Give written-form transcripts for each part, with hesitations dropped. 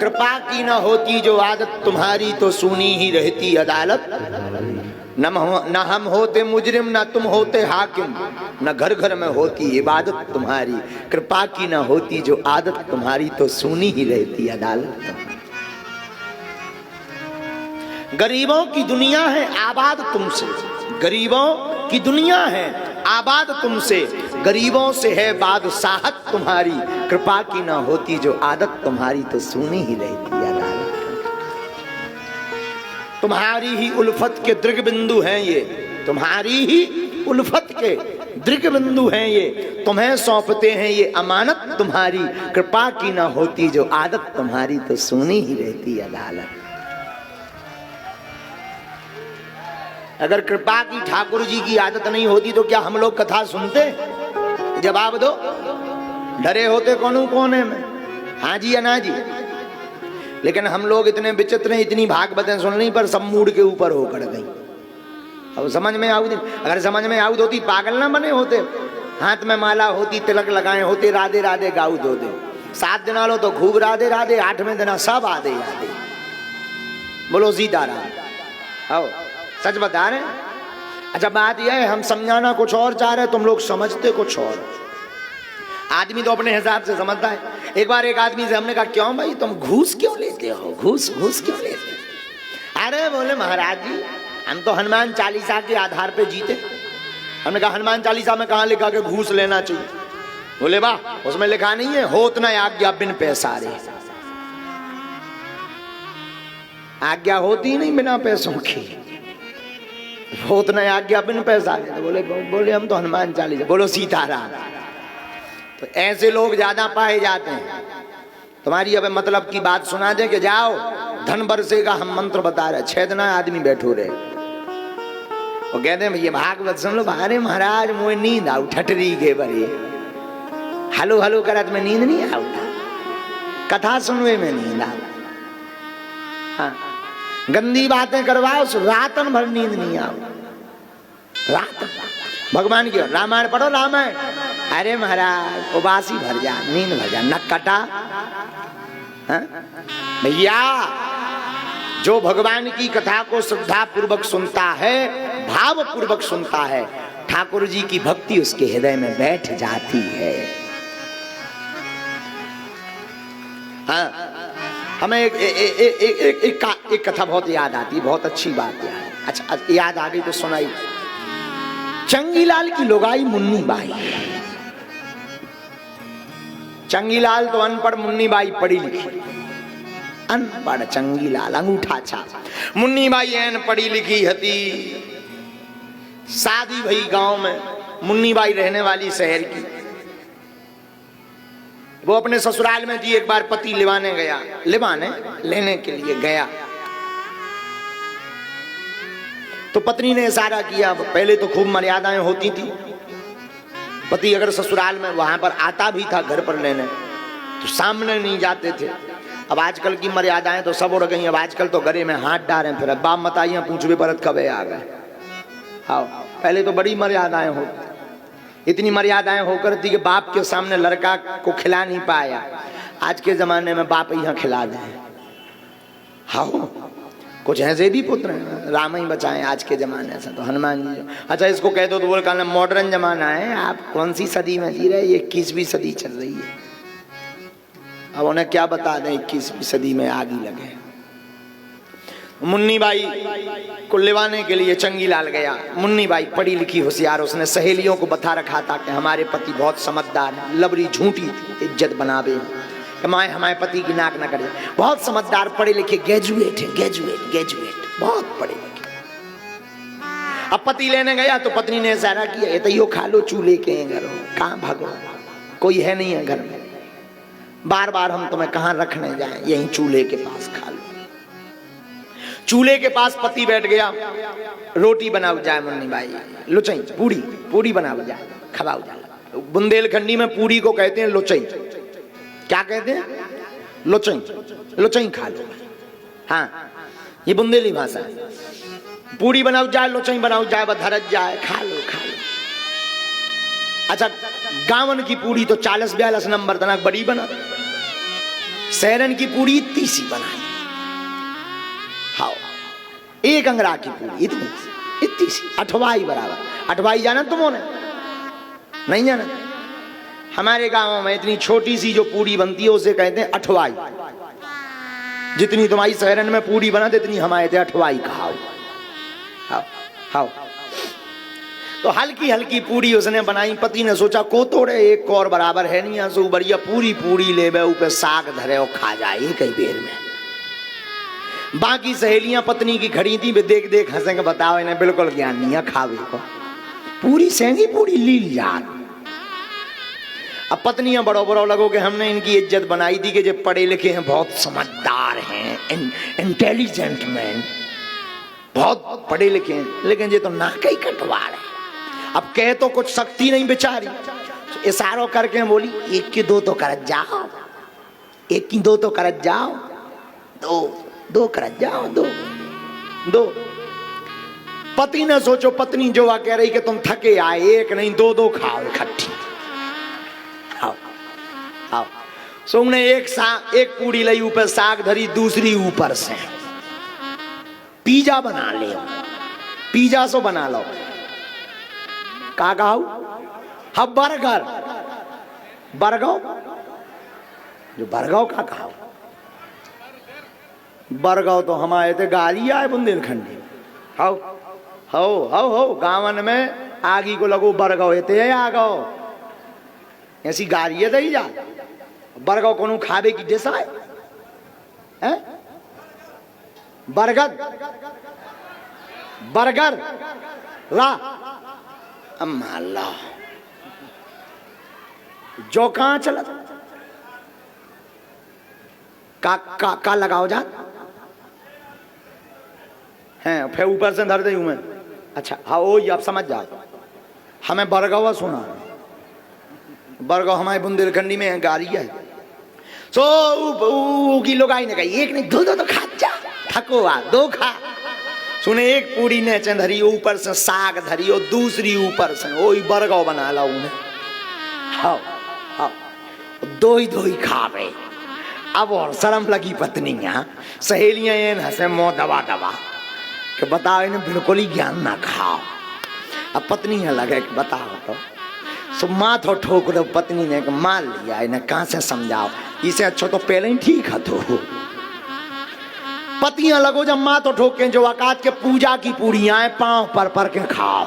कृपा की न होती जो आदत तुम्हारी तो सुनी ही रहती अदालत। न हम होते मुजरिम न तुम होते हाकिम, न घर घर में होती इबादत तुम्हारी। कृपा की न होती जो आदत तुम्हारी तो सुनी ही रहती अदालत। गरीबों की दुनिया है आबाद तुमसे, गरीबों की दुनिया है आबाद तुमसे, गरीबों से है बादशाहत तुम्हारी। कृपा की ना होती जो आदत तुम्हारी तो सुनी ही रहती अदालत। तुम्हारी ही उल्फत के दृग बिंदु हैं ये, तुम्हारी ही उल्फत के दृग बिंदु हैं ये, तुम्हें सौंपते हैं ये अमानत तुम्हारी। कृपा की ना होती जो आदत तुम्हारी तो सुनी ही रहती अदालत। अगर कृपा की ठाकुर जी की आदत नहीं होती तो क्या हम लोग कथा सुनते? जवाब दो। डरे होते कोने में, हाँ जी या ना जी। लेकिन हम लोग इतने विचित्र हैं, इतनी भागवतें सुन ली पर सब मूड के ऊपर होकर गई। अब समझ में आउद, अगर समझ में आउद होती पागल ना बने होते। हाथ में माला होती, तिलक लगाए होते, राधे राधे गाउद होते। 7 दिन लो तो खूब राधे राधे, 8वें दिन सब आधे आधे। बोलो सीताराम। आओ सच बता रहे। अच्छा बात यह है हम समझाना कुछ और चाह रहे, तुम लोग समझते कुछ और। आदमी तो अपने हिसाब से समझता है। एक बार एक आदमी से हमने कहा क्यों भाई तुम घूस क्यों लेते हो, घूस घूस क्यों लेते हो? अरे बोले महाराज जी हम तो हनुमान चालीसा के आधार पे जीते। हमने कहा हनुमान चालीसा में कहाँ लिखा कि घूस लेना चाहिए? बोले वाह उसमें लिखा नहीं है होत न आज्ञा बिन पैसारे। आज्ञा होती नहीं बिना पैसों की, होत न आज्ञा बिन पैसारे। तो बोले हम तो हनुमान चालीसा। बोलो सीताराम। तो ऐसे लोग ज्यादा पाए जाते हैं। तुम्हारी अब मतलब की बात सुना दे कि जाओ धन बरसेगा हम मंत्र बता रहे, 6 दिन आदमी बैठो रहे। वो कहते हैं भैया भागवत सुन लो। अरे महाराज मुझे नींद आउ ठटरी के बड़े हलो हलो करत में नींद नहीं आउ, कथा सुनवे में नींद आउ। हाँ गंदी बातें करवाओ रातन भर नींद नहीं आओ। रात भगवान की रामायण पढ़ो रामायण। अरे महाराज उबासी भर जा, नींद भर जा, नक कटा। भैया जो भगवान की कथा को श्रद्धा पूर्वक सुनता है, भाव पूर्वक सुनता है, ठाकुर जी की भक्ति उसके हृदय में बैठ जाती है। हाँ हमें एक कथा बहुत याद आती, बहुत अच्छी बात याद। अच्छा याद आ गई तो सुनाई। चंगीलाल की लुगाई मुन्नी बाई। चंगीलाल तो अनपढ़, मुन्नी बाई पढ़ी लिखी। अनपढ़ चंगीलाल अंगूठा छाप, मुन्नी बाई एन पढ़ी लिखी हती। शादी भई गांव में, मुन्नी बाई रहने वाली शहर की। वो अपने ससुराल में थी। एक बार पति लिवाने लेने के लिए गया तो पत्नी ने इशारा किया। पहले तो खूब मर्यादाएं होती थी। पति अगर ससुराल में वहां पर आता भी था घर पर लेने तो सामने नहीं जाते थे। अब आजकल की मर्यादाएं तो सब उड़ गई। अब आजकल तो गले में हाथ डालें फिर बाप मताइयां पूछवे परत कब आ गए। हाँ पहले तो बड़ी मर्यादाएं होती, इतनी मर्यादाएं होकर थी कि बाप के सामने लड़का को खिला नहीं पाया। आज के जमाने में बाप यहाँ खिला दे। हाँ कुछ ऐसे भी पुत्र हैं, राम ही बचाएं आज के जमाने से तो हनुमान जी। अच्छा इसको कह दो तो बोल कहना मॉडर्न जमाना है, आप कौन सी सदी में जी रहे, ये 21वीं सदी चल रही है। अब उन्हें क्या बता दें 21वीं सदी में आग ही लगे। मुन्नी बाई को लिवाने के लिए चंगीलाल गया। मुन्नी बाई पढ़ी लिखी होशियार, उसने सहेलियों को बता रखा था कि हमारे पति बहुत समझदार है। लबरी झूठी थी, इज्जत बनावे कमाए, हमारे पति की नाक न करे। बहुत समझदार, पढ़े लिखे, ग्रेजुएट है, ग्रेजुएट बहुत पढ़े लिखे। अब पति लेने गया तो पत्नी ने इशारा किया ये तो यो खा लो चूल्हे के घर, कहाँ भागो, कोई है नहीं है घर में, बार बार हम तुम्हें कहाँ रखने जाएं, यहीं चूल्हे के पास खा लो। चूल्हे के पास पति बैठ गया। रोटी बनाओ जाए मुन्नी बाई, लुचई पूड़ी बनाओ जाए, खवाओ जाए। बुंदेलखंडी में पूड़ी को कहते हैं लुचई। क्या कहते हैं? लुचई खा लो। हाँ ये बुंदेली भाषा है। पूड़ी बनाओ जाए, लुचई बनाओ जाए, धरत जाए, खा लो। अच्छा गावन की पूड़ी तो 40-42 नंबर तक बड़ी बना, सहरन की पूरी इतनी सी बनाई, हाँ, एक अंगरा की पूरी इतनी सी, अठवाई बराबर। अठवाई जाना तुमने? नहीं जाना? हमारे गांव में इतनी छोटी सी जो पूरी बनती है उसे कहते हैं अठवाई। जितनी तुम्हारी सहरन में पूरी बना इतनी हमारे थे अठवाई खाओ। हाँ हाँ, तो हल्की हल्की पूरी उसने बनाई। पति ने सोचा को तोड़े एक और बराबर है नहीं, यहाँ से बढ़िया पूरी पूरी ले बे, ऊपर साग धरे और खा जाए कई बेर में। बाकी सहेलियां पत्नी की खड़ी थी, देख देख हंसेंगे, बताओ इन्हें बिल्कुल ज्ञान नहीं है खावे को। पूरी सेंगी पूरी लील यार। अब पत्नियां बड़ो बड़ो लगो कि हमने इनकी इज्जत बनाई थी कि जो पढ़े लिखे हैं, बहुत समझदार हैं, इंटेलिजेंट मैन, बहुत पढ़े लिखे हैं, लेकिन ये तो नाकई कटवार है। अब कह तो कुछ शक्ति नहीं बेचारी, तो इशारों करके बोली एक की दो तो करत जाओ, एक की दो तो करत जाओ, दो करत जाओ, दो। पति ने सोचो पत्नी जो कह रही कि तुम थके आए, एक नहीं दो खाओ इकट्ठी। आओ सुमने एक पूरी लाई ऊपर साग धरी, दूसरी ऊपर से पिज्जा बना ले, पिज्जा सो बना लो। का खाओ? हाँ बर्गर, बर्गाओ जो बर्गाओ का खाओ। बर्गाओ तो हमारे थे गाली आए बुंदेलखंडी। हाओ हाओ हाओ हाओ, गावन में आगी को लगो बर्गाओ ये आ गो, ऐसी गाली है ही जा। बर्गाओ कोनो खावे की डिश है? बर्गर बर्गर ला अम्मा ला जो कहां चला का लगाओ जा हैं, फिर ऊपर से धर दे हूं मैं। अच्छा हाँ वो अब समझ जाओ, हमें बरगावा सुना, बरगाव हमारे बुंदेलखंडी में गालिया है। सो की लोग आई ने कही एक नहीं दो तो खा जा, थको आ दो खा। सुने एक पूरी ने धरी, ऊपर से साग धरी और दूसरी ऊपर से वही बरगाव बना ला उन्हें। हाँ हाँ दो ही खावे। अब और शर्म लगी पत्नियां सहेलियां ये हंसे मुंह दबा कि बताओ इन्हें बिल्कुल ही ज्ञान ना खाओ। अब पत्नियां लगे कि बताओ तो सो माथो ठोक दो। पत्नी ने मान लिया, इन्हें कहां से समझाओ, इसे अच्छा तो पहले ही ठीक है। तो पतियां लगो जब माथो ठोक के जो औकात के पूजा की पूड़ियां पांव पर के खाओ।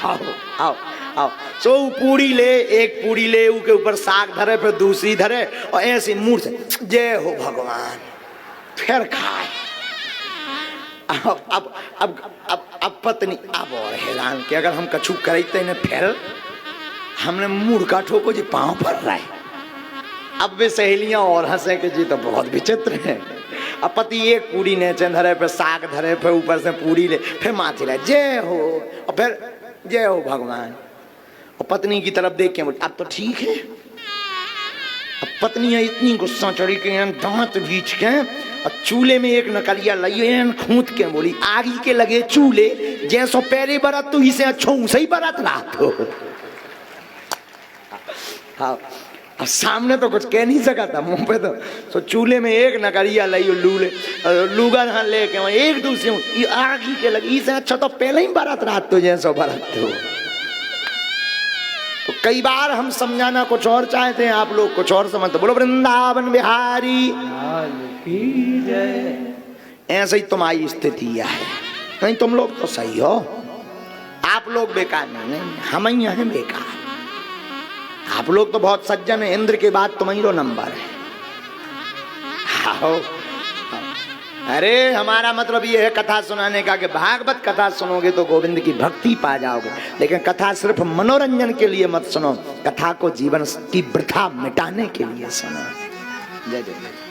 आओ आओ आओ सो पूरी ले, एक पूरी ले उसके ऊपर साग धरे, फिर दूसरी धरे और ऐसे मुंह से जय हो भगवान, फिर खाए। अब पत्नी अब और हैरान कि अगर हम कछु करते न फिर हमने मुर्गा ठोको जी पांव पर रहे। अब वे सहेलियां और हंसे कि जी तो बहुत विचित्र है। अब पति एक पूरी ने धरे, फिर साग धरे, फिर ऊपर से पूरी ले, फिर माथे ले जय हो और फिर जय हो भगवान। और पत्नी की तरफ देख के अब तो ठीक है। अब पत्नियां इतनी गुस्सा चढ़ी के दांत बीच के और चूल्हे में एक नकलिया लई खूंद के बोली आगी के लगे चूल्हे जैसो पैरे बरत तो इसे अच्छो सही बरत रहा तो। हाँ अब सामने तो कुछ कह नहीं सका था, मुंह पे तो चूल्हे में एक नकलिया लई लूगा धान लेके एक दूसरे आगी के लगी इसे अच्छा तो पहले ही बरत रहा तो जैसो बरत तो कई बार हम समझाना कुछ और चाहते हैं, आप लोग कुछ और समझते। बोलो वृंदावन बिहारी ऐसे ही तुम्हारी स्थिति है। नहीं तुम लोग तो सही हो, आप लोग बेकार नहीं, हम ही हैं बेकार। आप लोग तो बहुत सज्जन है, इंद्र के बाद तुम्हारी रो नंबर है। आओ अरे हमारा मतलब ये है कथा सुनाने का कि भागवत कथा सुनोगे तो गोविंद की भक्ति पा जाओगे, लेकिन कथा सिर्फ मनोरंजन के लिए मत सुनो, कथा को जीवन की वृथा मिटाने के लिए सुनो। जय जय।